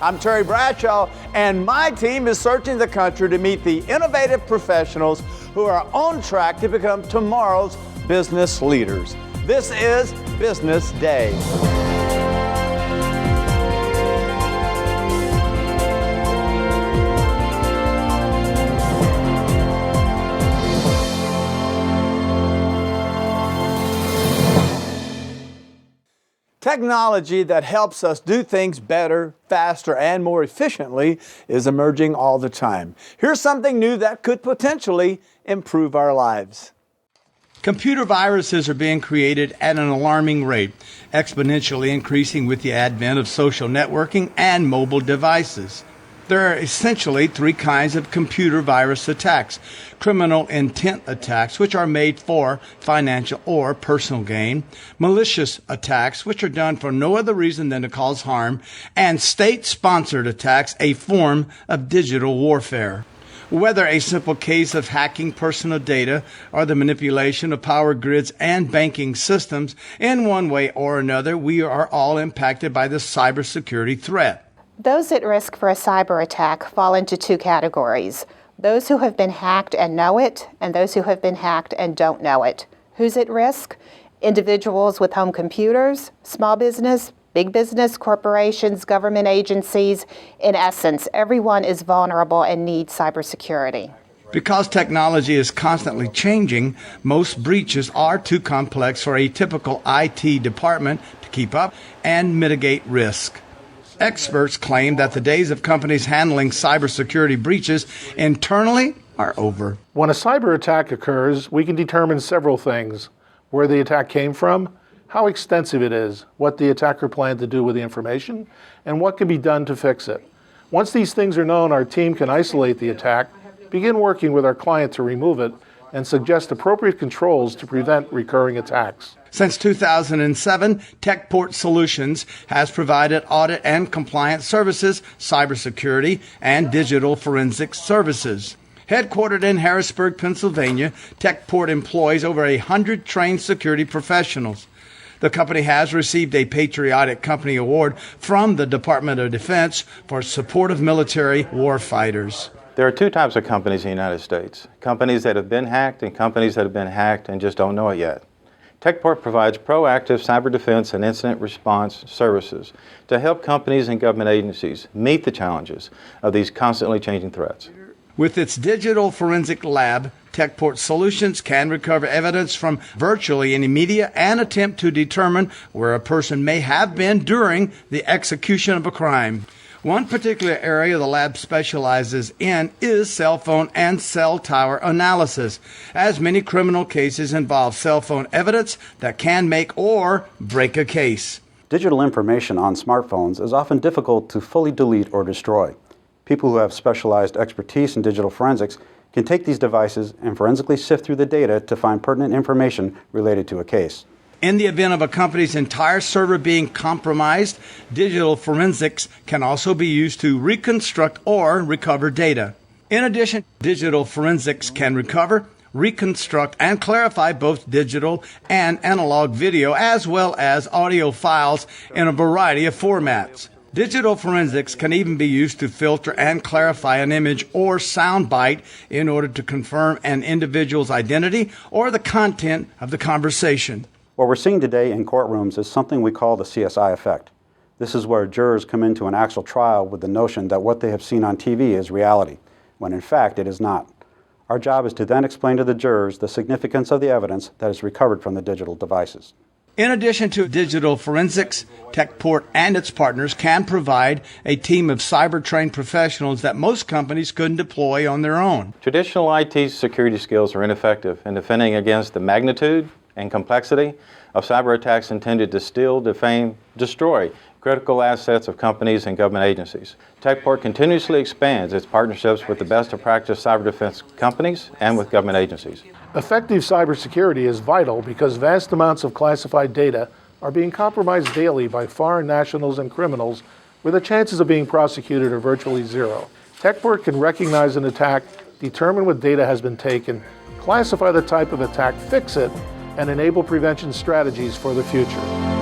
I'm Terry Bradshaw, and my team is searching the country to meet the innovative professionals who are on track to become tomorrow's business leaders. This is Business Day. Technology that helps us do things better, faster, and more efficiently is emerging all the time. Here's something new that could potentially improve our lives. Computer viruses are being created at an alarming rate, exponentially increasing with the advent of social networking and mobile devices. There are essentially three kinds of computer virus attacks. Criminal intent attacks, which are made for financial or personal gain. Malicious attacks, which are done for no other reason than to cause harm. And state-sponsored attacks, a form of digital warfare. Whether a simple case of hacking personal data or the manipulation of power grids and banking systems, in one way or another, we are all impacted by the cybersecurity threat. Those at risk for a cyber attack fall into two categories. Those who have been hacked and know it, and those who have been hacked and don't know it. Who's at risk? Individuals with home computers, small business, big business, corporations, government agencies. In essence, everyone is vulnerable and needs cybersecurity. Because technology is constantly changing, most breaches are too complex for a typical IT department to keep up and mitigate risk. Experts claim that the days of companies handling cybersecurity breaches internally are over. When a cyber attack occurs, we can determine several things: where the attack came from, how extensive it is, what the attacker planned to do with the information, and what can be done to fix it. Once these things are known, our team can isolate the attack, begin working with our client to remove it, and suggest appropriate controls to prevent recurring attacks. Since 2007, TecPort Solutions has provided audit and compliance services, cybersecurity, and digital forensic services. Headquartered in Harrisburg, Pennsylvania, TecPort employs over 100 trained security professionals. The company has received a Patriotic Company Award from the Department of Defense for support of military warfighters. There are two types of companies in the United States: companies that have been hacked and companies that have been hacked and just don't know it yet. TecPort provides proactive cyber defense and incident response services to help companies and government agencies meet the challenges of these constantly changing threats. With its digital forensic lab, TecPort Solutions can recover evidence from virtually any media and attempt to determine where a person may have been during the execution of a crime. One particular area the lab specializes in is cell phone and cell tower analysis, as many criminal cases involve cell phone evidence that can make or break a case. Digital information on smartphones is often difficult to fully delete or destroy. People who have specialized expertise in digital forensics can take these devices and forensically sift through the data to find pertinent information related to a case. In the event of a company's entire server being compromised, digital forensics can also be used to reconstruct or recover data. In addition, digital forensics can recover, reconstruct, and clarify both digital and analog video as well as audio files in a variety of formats. Digital forensics can even be used to filter and clarify an image or sound bite in order to confirm an individual's identity or the content of the conversation. What we're seeing today in courtrooms is something we call the CSI effect. This is where jurors come into an actual trial with the notion that what they have seen on TV is reality, when in fact it is not. Our job is to then explain to the jurors the significance of the evidence that is recovered from the digital devices. In addition to digital forensics, TecPort and its partners can provide a team of cyber-trained professionals that most companies couldn't deploy on their own. Traditional IT security skills are ineffective in defending against the magnitude and complexity of cyber attacks intended to steal, defame, destroy critical assets of companies and government agencies. TecPort continuously expands its partnerships with the best of practice cyber defense companies and with government agencies. Effective cybersecurity is vital because vast amounts of classified data are being compromised daily by foreign nationals and criminals where the chances of being prosecuted are virtually zero. TecPort can recognize an attack, determine what data has been taken, classify the type of attack, fix it, and enable prevention strategies for the future.